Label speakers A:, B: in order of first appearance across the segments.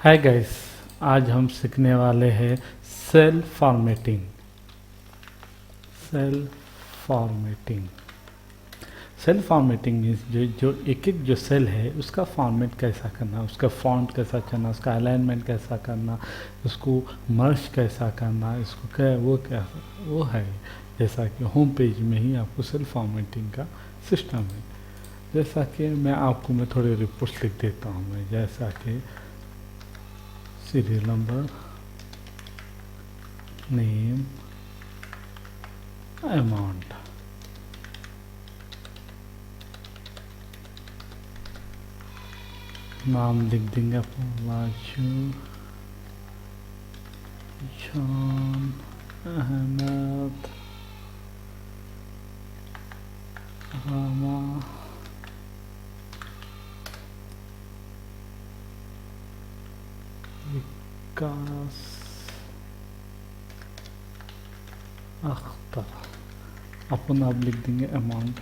A: Hi guys, आज हम सीखने वाले हैं cell formatting. Cell formatting cell formatting means जो एक एक जो सेल है उसका फॉर्मेट कैसा करना, उसका फॉन्ट कैसा करना, उसका अलाइनमेंट कैसा करना, उसको मर्ज कैसा करना, इसको वो है। जैसा कि होम पेज में ही आपको सेल फॉर्मेटिंग का सिस्टम है। जैसा कि मैं थोड़े रिपोर्ट्स लिख देता हूँ मैं, जैसा कि सीरियल नंबर, नेम, अमाउंट। नाम लिख देंगे अपन, राजू, जॉन, अहमद, रामा, विकास, अख्तर। अपन आप लिख देंगे अमाउंट।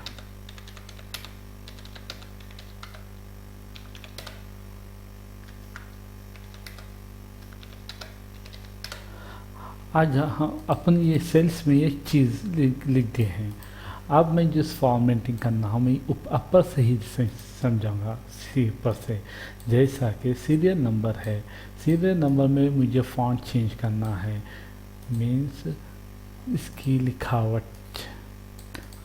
A: आज हम अपन ये सेल्स में ये चीज़ लिख दिए हैं। अब मैं जिस फॉर्मेटिंग करना हमें अपर से ही समझाऊंगा, सी ऊपर से। जैसा कि सीरियल नंबर है, सीरियल नंबर में मुझे फॉन्ट चेंज करना है, मीन्स इसकी लिखावट।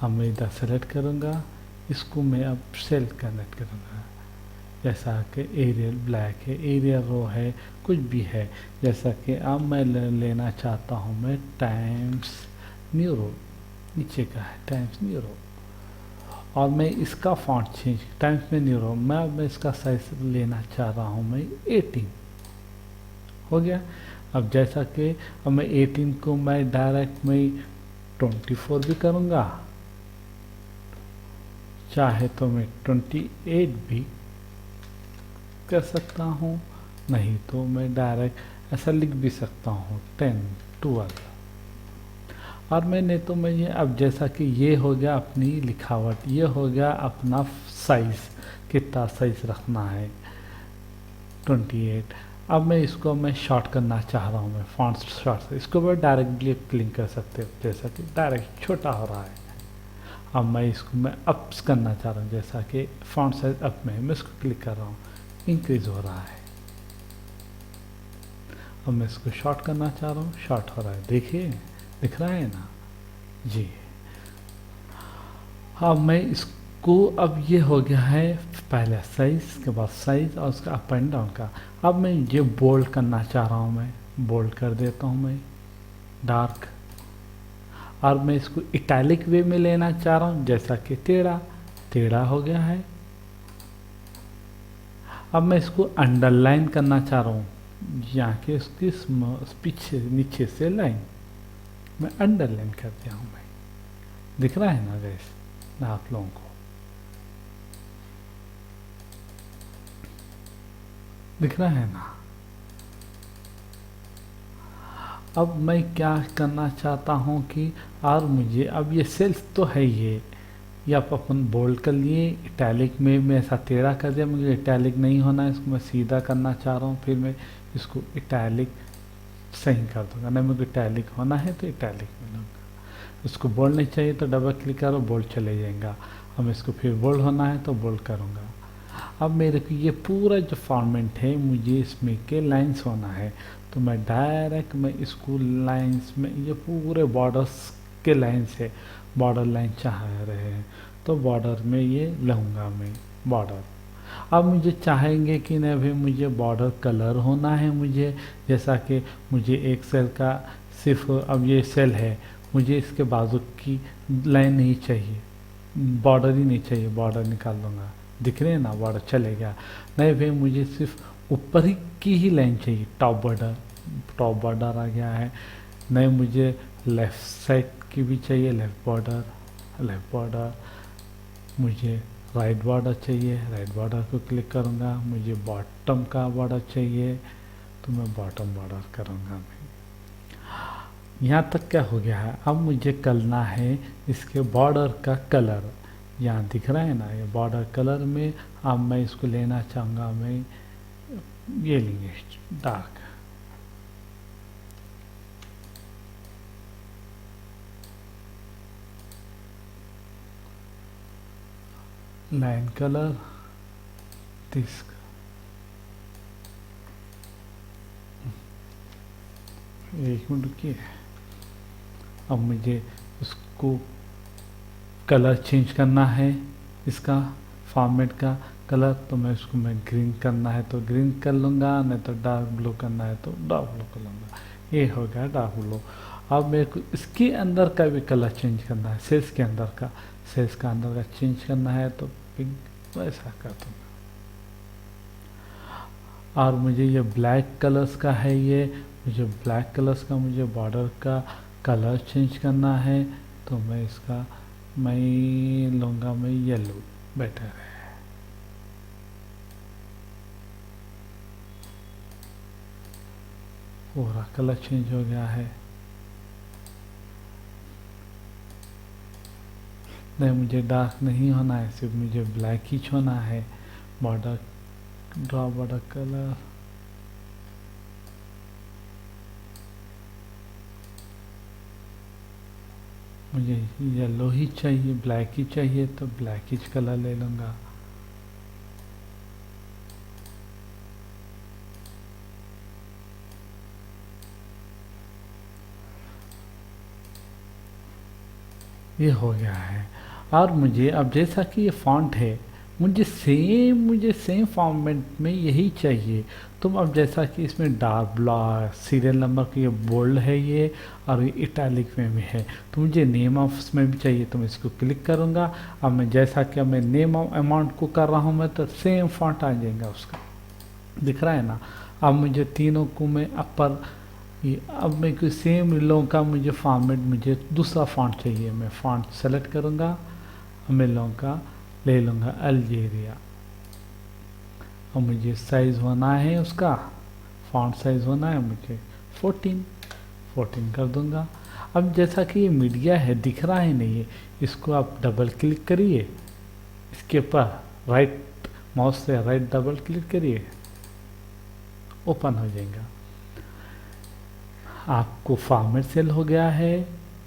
A: अब मैं इधर सेलेक्ट करूँगा, इसको मैं अब सेल कनेक्ट करूँगा। जैसा कि एरियल ब्लैक है, एरियल रो है, कुछ भी है। जैसा कि अब मैं लेना चाहता हूँ मैं टाइम्स न्यू रो, नीचे का है टाइम्स न्यू रो, और मैं इसका फॉन्ट चेंज टाइम्स में न्यू रो, मैं इसका साइज लेना चाह रहा हूँ मैं 18 हो गया। अब जैसा कि अब मैं 18 को मैं डायरेक्ट मैं 24 भी करूँगा, चाहे तो मैं 28 भी कर सकता हूँ, नहीं तो मैं डायरेक्ट ऐसा लिख भी सकता हूँ 10, 12। और मैंने तो मैं ये अब जैसा कि ये हो गया अपनी लिखावट, ये हो गया अपना साइज़, कितना साइज़ रखना है 28। अब मैं इसको मैं शॉर्ट करना चाह रहा हूँ, मैं फॉन्ट शॉर्ट से इसको मैं डायरेक्टली क्लिक कर सकते हो, जैसा कि डायरेक्ट छोटा हो रहा है। अब मैं इसको मैं अप्स करना चाह रहा हूँ, जैसा कि फॉन्ट साइज अप में मैं इसको क्लिक कर रहा हूँ, इंक्रीज हो रहा है। अब मैं इसको शॉर्ट करना चाह रहा हूँ, शॉर्ट हो रहा है, देखिए दिख रहा है ना जी। अब मैं इसको, अब ये हो गया है पहले साइज के बाद साइज और उसका अप एंड डाउन का। अब मैं ये बोल्ड करना चाह रहा हूँ, मैं बोल्ड कर देता हूँ मैं डार्क। और मैं इसको इटैलिक वे में लेना चाह रहा हूँ, जैसा कि टेढ़ा टेढ़ा हो गया है। अब मैं इसको अंडरलाइन करना चाह रहा हूँ, यहाँ के उसकी पीछे नीचे से लाइन मैं अंडरलाइन कर दिया हूँ मैं, दिख रहा है ना गैस ना आप लोगों को, दिख रहा है ना। अब मैं क्या करना चाहता हूँ कि और मुझे अब ये सेल्स तो है ये आप अपन बोल्ड कर लिए, इटैलिक में मैं ऐसा टेढ़ा कर दिया, मुझे इटैलिक नहीं होना है, इसको मैं सीधा करना चाह रहा हूँ, फिर मैं इसको इटैलिक सही कर दूंगा। नहीं मुझे इटैलिक होना है तो इटैलिक में लूँगा, उसको बोल्ड नहीं चाहिए तो डबल क्लिक करो, बोल्ड चले जाएगा। अब इसको फिर बोल्ड होना है तो बोल्ड करूँगा। अब मेरे को ये पूरा जो फॉर्मेट है मुझे इसमें के लाइंस होना है, तो मैं डायरेक्ट मैं इसको लाइंस में, ये पूरे बॉर्डर्स के लाइंस है, बॉर्डर लाइन चाह रहे हैं तो बॉर्डर में ये लूँगा मैं बॉर्डर। अब मुझे चाहेंगे कि नहीं भाई मुझे बॉर्डर कलर होना है, मुझे जैसा कि मुझे एक सेल का सिर्फ, अब ये सेल है मुझे इसके बाजू की लाइन नहीं चाहिए, बॉर्डर ही नहीं चाहिए, बॉर्डर निकाल दूंगा, दिख रहे हैं ना बॉर्डर चले गया। नहीं भाई मुझे सिर्फ ऊपर ही की ही लाइन चाहिए, टॉप बॉर्डर आ गया है। नहीं मुझे लेफ़्ट साइड की भी चाहिए, लेफ़्ट बॉर्डर, मुझे राइट बॉर्डर चाहिए, राइट बॉर्डर को क्लिक करूँगा। मुझे बॉटम का बॉर्डर चाहिए तो मैं बॉटम बॉर्डर करूँगा मैं। यहाँ तक क्या हो गया है, अब मुझे करना है इसके बॉर्डर का कलर, यहाँ दिख रहा है ना ये बॉर्डर कलर में। अब मैं इसको लेना चाहूँगा मैं ये लेंगे डार्क, लाइन कलर दिस, एक मिनट रुकिए। अब मुझे उसको कलर चेंज करना है, इसका फॉर्मेट का कलर, तो मैं उसको ग्रीन करना है तो ग्रीन कर लूँगा, नहीं तो डार्क ब्लू करना है तो डार्क ब्लू कर लूँगा। ये हो गया डार्क ब्लू। अब मेरे को इसके अंदर का भी कलर चेंज करना है, सेल्स के अंदर का, सेल्स का अंदर का चेंज करना है तो पिंक वैसा कर दूँगा। और मुझे ये ब्लैक कलर्स का है, ये मुझे ब्लैक कलर्स का मुझे बॉर्डर का कलर चेंज करना है, तो मैं इसका मैं लूँगा मैं येलो, बेटर है। पूरा कलर चेंज हो गया है। नहीं, मुझे डार्क नहीं होना है, सिर्फ मुझे ब्लैक ही होना है। बॉर्डर ड्रॉ बॉर्डर कलर, मुझे येलो ही चाहिए, ब्लैक ही चाहिए तो ब्लैक ही कलर ले लूँगा। ये हो गया है। और मुझे अब जैसा कि ये फॉन्ट है, मुझे सेम फॉर्मेट में यही चाहिए। तुम अब जैसा कि इसमें डार्क ब्लॉक सीरियल नंबर की ये बोल्ड है ये, और ये इटैलिक में भी है, तो मुझे नेम ऑफ उसमें भी चाहिए, तो मैं इसको क्लिक करूँगा। अब मैं जैसा कि अब मैं नेम ऑफ अमाउंट को कर रहा हूँ मैं, तो सेम फॉन्ट आ जाएगा उसका, दिख रहा है ना। अब मुझे तीनों को मैं अपर, ये अब मैं कोई सेम लोगों का मुझे फॉर्मेट, मुझे दूसरा फॉन्ट चाहिए, मैं फॉन्ट सेलेक्ट करूँगा, मैं लोगों का ले लूँगा अल्जेरिया। और मुझे साइज़ होना है उसका, फॉन्ट साइज़ होना है मुझे 14 कर दूँगा। अब जैसा कि ये मीडिया है, दिख रहा है नहीं है, इसको आप डबल क्लिक करिए, इसके ऊपर राइट माउस से राइट डबल क्लिक करिए, ओपन हो जाएगा। आपको फॉर्मेट सेल हो गया है,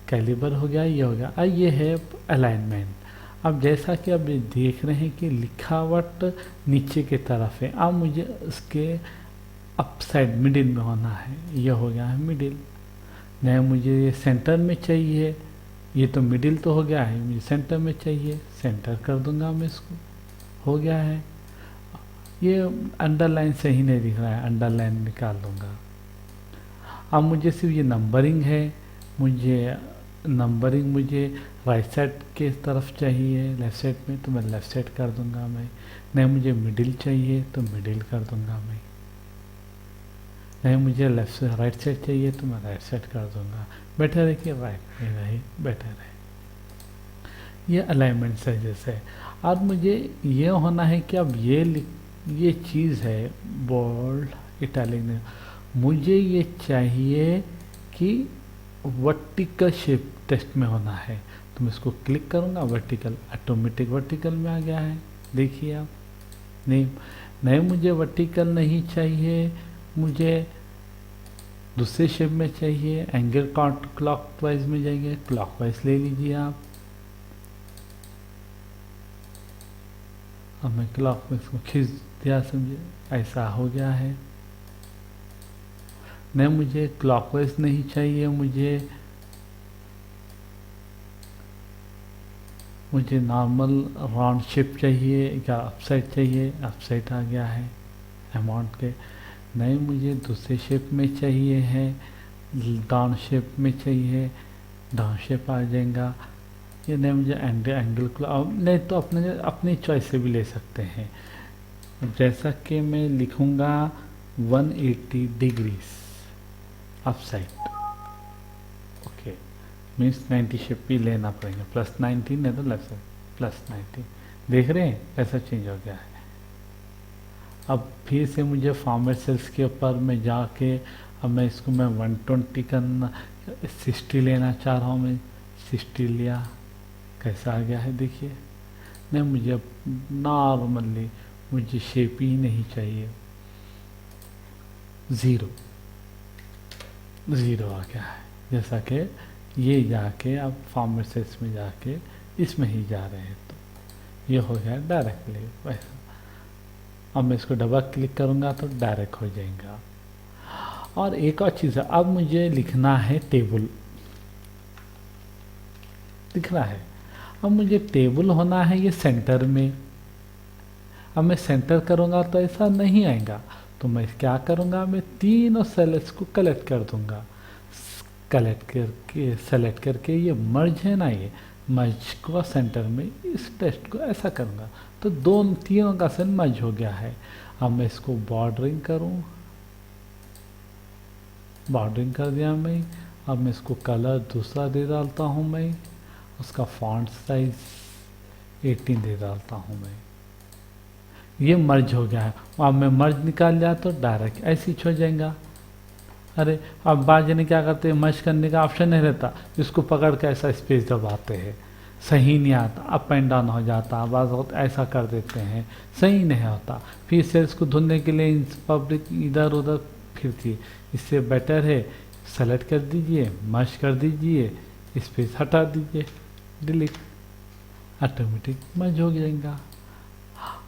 A: कैलिबर हो गया, ये हो गया। अब ये है अलाइनमेंट। अब जैसा कि आप देख रहे हैं कि लिखावट नीचे की तरफ है, अब मुझे उसके अप साइड मिडिल में होना है, ये हो गया है मिडिल। नहीं, मुझे ये सेंटर में चाहिए, ये तो मिडिल तो हो गया है, मुझे सेंटर में चाहिए, सेंटर कर दूंगा मैं इसको, हो गया है। ये अंडरलाइन सही नहीं दिख रहा है, अंडरलाइन निकाल दूंगा। अब मुझे सिर्फ ये नंबरिंग है, मुझे नंबरिंग मुझे राइट साइड के तरफ चाहिए, लेफ़्ट साइड में, तो मैं लेफ़्ट साइड कर दूंगा मैं। नहीं, मुझे मिडिल चाहिए तो मिडिल कर दूंगा मैं। नहीं, मुझे लेफ्ट से राइट साइड चाहिए तो मैं राइट साइड कर दूंगा। बेटर है कि राइट में रहे, बेटर है। ये अलाइनमेंट से जैसे। और मुझे ये होना है कि अब ये चीज़ है बोल्ड इटैलिक में, मुझे ये चाहिए कि वर्टिकल शेप टेक्स्ट में होना है, तो मैं इसको क्लिक करूँगा, वर्टिकल, ऑटोमेटिक वर्टिकल में आ गया है, देखिए आप। नहीं नहीं, मुझे वर्टिकल नहीं चाहिए, मुझे दूसरे शेप में चाहिए, एंगल क्लॉकवाइज में जाएंगे, क्लॉकवाइज ले लीजिए आप। अब मैं क्लॉकवाइज को खींच दिया, समझे, ऐसा हो गया है। नहीं, मुझे क्लॉकवाइज नहीं चाहिए, मुझे नॉर्मल राउंड शेप चाहिए, या अपसाइड चाहिए, अपसाइड आ गया है अमाउंट के। नहीं, मुझे दूसरे शेप में चाहिए है, डाउन शेप में चाहिए, डाउन शेप आ जाएगा। ये नहीं, मुझे एंगल नहीं तो अपनी चॉइस से भी ले सकते हैं। जैसा कि मैं लिखूँगा 180 degrees upside, okay, means 90 shape भी लेना पड़ेगा, +90 नहीं तो लेफ्ट साइड +90। देख रहे हैं ऐसा चेंज हो गया है। अब फिर से मुझे फॉर्मेट सेल्स के ऊपर में जाके, अब मैं इसको मैं 120 करना, 60 लेना चाह रहा हूँ मैं, 60 लिया, कैसा आ गया है देखिए। नहीं, मुझे अब नॉर्मली मुझे शेप ही नहीं चाहिए, ज़ीरो, ज़ीरो आ गया है। जैसा कि ये जाके अब फॉर्मेट सेल्स में जाके इसमें ही जा रहे हैं, तो ये हो गया डायरेक्टली वैसा। अब मैं इसको डबल क्लिक करूँगा तो डायरेक्ट हो जाएगा। और एक और चीज़ है, अब मुझे लिखना है टेबल, दिख रहा है। अब मुझे टेबल होना है ये सेंटर में। अब मैं सेंटर करूँगा तो ऐसा नहीं आएगा, तो मैं क्या करूँगा, मैं तीनों सेल्स को कलेक्ट कर दूँगा। कलेक्ट करके सेलेक्ट करके ये मर्ज है ना, ये मर्ज को सेंटर में इस टेक्स्ट को ऐसा करूँगा तो तीनों का सेल मर्ज हो गया है। अब मैं इसको बॉर्डरिंग करूँ, बॉर्डरिंग कर दिया मैं। अब मैं इसको कलर दूसरा दे डालता हूँ मैं, उसका फॉन्ट साइज 18 दे डालता हूँ मैं। ये मर्ज हो गया है। अब मैं मर्ज निकाल लिया तो डायरेक्ट ऐसे ही हो जाएगा। अरे अब बाद जने क्या करते हैं, मर्ज करने का ऑप्शन नहीं रहता, इसको पकड़ के ऐसा स्पेस दबाते हैं, सही नहीं आता, अप एंड डाउन हो जाता, बाज़ वक्त ऐसा कर देते हैं, सही नहीं होता। फिर सेल्स को ढूंढने के लिए पब्लिक इधर उधर फिरती है। इससे बेटर है सेलेक्ट कर दीजिए, मर्ज कर दीजिए, स्पेस हटा दीजिए, डिलीट, ऑटोमेटिक मर्ज हो जाएगा।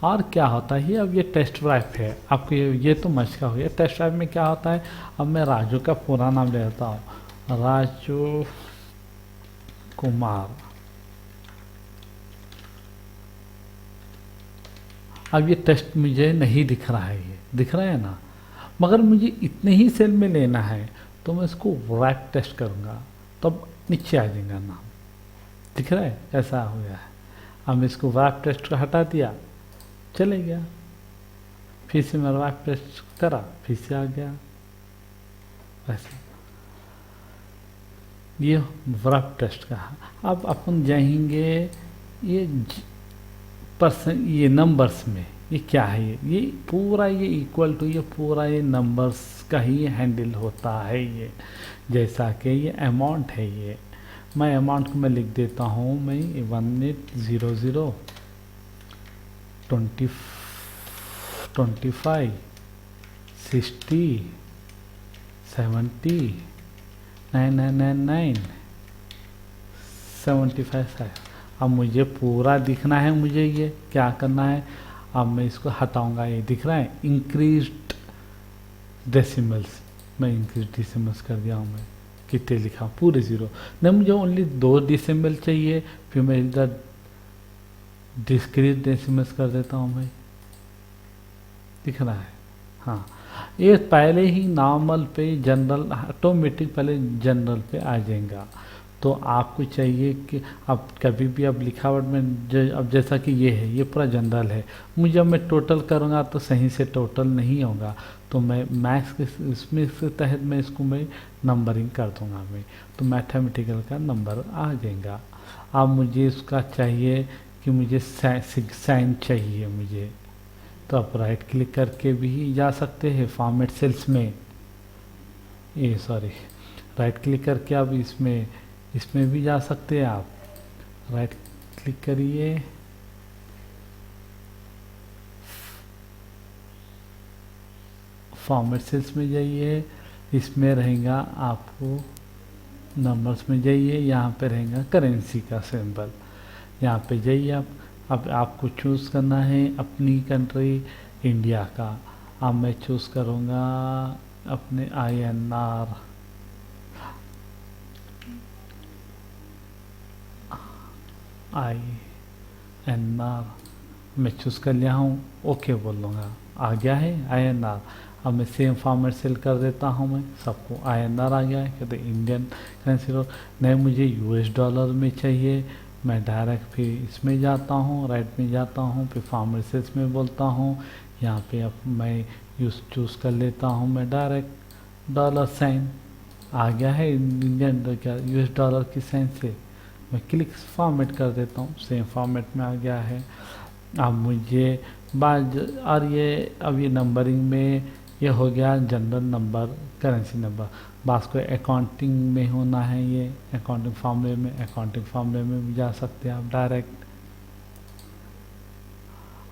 A: और क्या होता है, अब ये टेस्ट ड्राइव है आपको, ये तो मर्ज का हो गया। टेस्ट ड्राइव में क्या होता है, अब मैं राजू का पूरा नाम ले लेता हूँ, राजू कुमार। अब ये टेस्ट मुझे नहीं दिख रहा है, ये दिख रहा है ना, मगर मुझे इतने ही सेल में लेना है, तो मैं इसको रैप टेस्ट करूँगा तब नीचे आ जाएगा नाम, दिख रहा है ऐसा हो गया है। अब इसको रैप टेस्ट को हटा दिया, चले गया, फिर से मैं रैप टेस्ट करा, फिर से आ गया ऐसा। ये रैप टेस्ट का। अब अपन जाएंगे ये परसेंट, ये नंबर्स में, ये क्या है, ये पूरा ये इक्वल टू, ये पूरा ये नंबर्स का ही हैंडल होता है ये। जैसा कि ये अमाउंट है, ये मैं अमाउंट को मैं लिख देता हूँ मैं 1800 20 25 60 70 9999 75 है। अब मुझे पूरा दिखना है, मुझे ये क्या करना है, अब मैं इसको हटाऊंगा। ये दिख रहा है इंक्रीज्ड डेसिमल्स, मैं इंक्रीज डेसिमल्स कर दिया हूँ। मैं कितने लिखा, पूरे ज़ीरो नहीं, मुझे ओनली 2 डेसिमल चाहिए, फिर मैं इधर डिस्क्रीट डेसिमल्स कर देता हूँ मैं, दिख रहा है। हाँ, ये पहले ही नॉर्मल पे जनरल, ऑटोमेटिक पहले जनरल पे आ जाएगा। तो आपको चाहिए कि अब कभी भी अब लिखावट में अब जैसा कि ये है, ये पूरा जनरल है, मुझे जब मैं टोटल करूँगा तो सही से टोटल नहीं होगा, तो मैं मैथ्स के इसमें इसके तहत मैं इसको मैं नंबरिंग कर दूँगा मैं, तो मैथमेटिकल का नंबर आ जाएगा। अब मुझे इसका चाहिए कि मुझे साइन चाहिए मुझे, तो आप राइट क्लिक करके भी जा सकते हैं फॉर्मेट सेल्स में, ये सॉरी राइट क्लिक करके अब इसमें भी जा सकते हैं आप। राइट क्लिक करिए, फॉर्मेट सेल्स में जाइए, इसमें रहेगा आपको नंबर्स में जाइए, यहाँ पे रहेगा करेंसी का सिंबल, यहाँ पे जाइए आप। अब आपको चूज़ करना है अपनी कंट्री इंडिया का। अब मैं चूज़ करूँगा अपने INR, मैं चूज़ कर लिया हूँ, ओके बोल लूँगा, आ गया है INR। अब मैं सेम फॉर्मेट सेल कर देता हूँ, मैं सबको INR आ गया है, कहते इंडियन करेंसी नहीं, मुझे US डॉलर में चाहिए, मैं डायरेक्ट फिर इसमें जाता हूँ, राइट में जाता हूँ, फिर फॉर्मेट सेल्स में बोलता हूँ, यहाँ पे अब मैं यूज चूज़ कर लेता हूँ, मैं डायरेक्ट डॉलर साइन आ गया है, इंडियन क्या US डॉलर की साइन से मैं क्लिक फॉर्मेट कर देता हूँ, सेम फॉर्मेट में आ गया है। अब मुझे बाद और ये अब ये नंबरिंग में ये हो गया जनरल नंबर, करेंसी नंबर। बास को अकाउंटिंग में होना है, ये अकाउंटिंग फॉर्मूले में भी जा सकते हैं आप डायरेक्ट।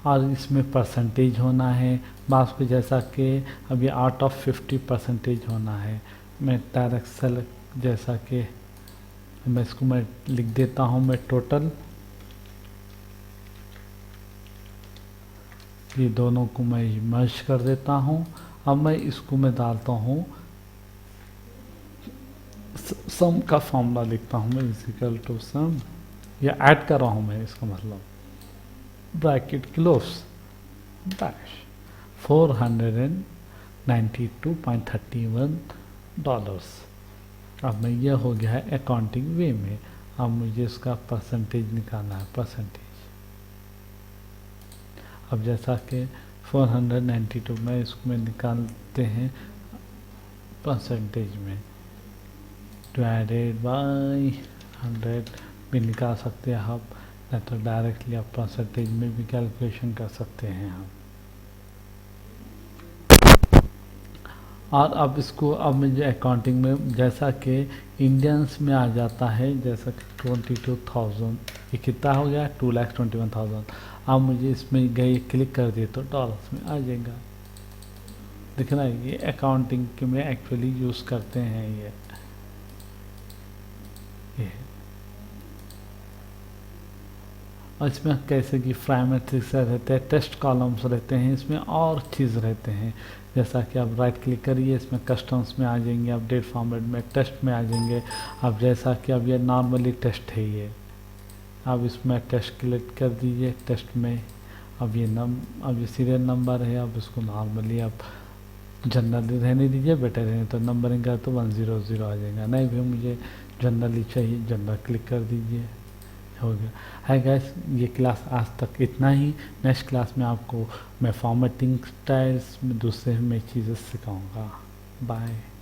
A: और इसमें परसेंटेज होना है मार्क्स पे, जैसा कि अब ये आउट ऑफ 50 परसेंटेज होना है। मैं डायरेक्ट सेलेक्ट, जैसा कि मैं इसको मैं लिख देता हूँ, मैं टोटल, ये दोनों को मैं मर्ज कर देता हूँ। अब मैं इसको मैं डालता हूँ, सम का फॉर्मूला लिखता हूँ मैं, इक्वल टू सम, या ऐड कर रहा हूँ मैं, इसका मतलब ब्रैकेट क्लोज डैश $492.31। अब मैं ये हो गया है अकाउंटिंग वे में। अब मुझे इसका परसेंटेज निकालना है, परसेंटेज। अब जैसा कि 492 में इसको में निकालते हैं परसेंटेज में, डिवाइडेड बाय 100 भी निकाल सकते हैं आप, नहीं तो डायरेक्टली आप परसेंटेज में भी कैलकुलेशन कर सकते हैं आप। और अब इसको, अब मुझे अकाउंटिंग में जैसा कि इंडियंस में आ जाता है, जैसा कि 22,000, ये कितना हो गया, 2,21,000। अब मुझे इसमें गए क्लिक कर दिए तो डॉलर्स में आ जाएगा। दिख रहा है, ये अकाउंटिंग के में एक्चुअली यूज़ करते हैं ये और इसमें कैसे कि प्राइमेट्रिक्स रहते हैं, टेस्ट कॉलम्स रहते हैं, इसमें और चीज़ रहते हैं। जैसा कि आप राइट क्लिक करिए, इसमें कस्टम्स में आ जाएंगे, अपडेट फॉर्मेट में टेस्ट में आ जाएंगे। अब जैसा कि अब ये नॉर्मली टेस्ट है, ये अब इसमें टेस्ट क्लिक कर दीजिए, टेस्ट में अब ये सीरियल नंबर है, अब इसको नॉर्मली आप जनरली रहने दीजिए, बेटर रहने तो नंबरिंग का तो 100 आ जाएगा। नहीं भी मुझे जनरली चाहिए, जनरल क्लिक कर दीजिए, हो गया है गैस। ये क्लास आज तक इतना ही। नेक्स्ट क्लास में आपको मैं फॉर्मेटिंग स्टाइल्स में दूसरे में चीज़ें सिखाऊंगा। बाय।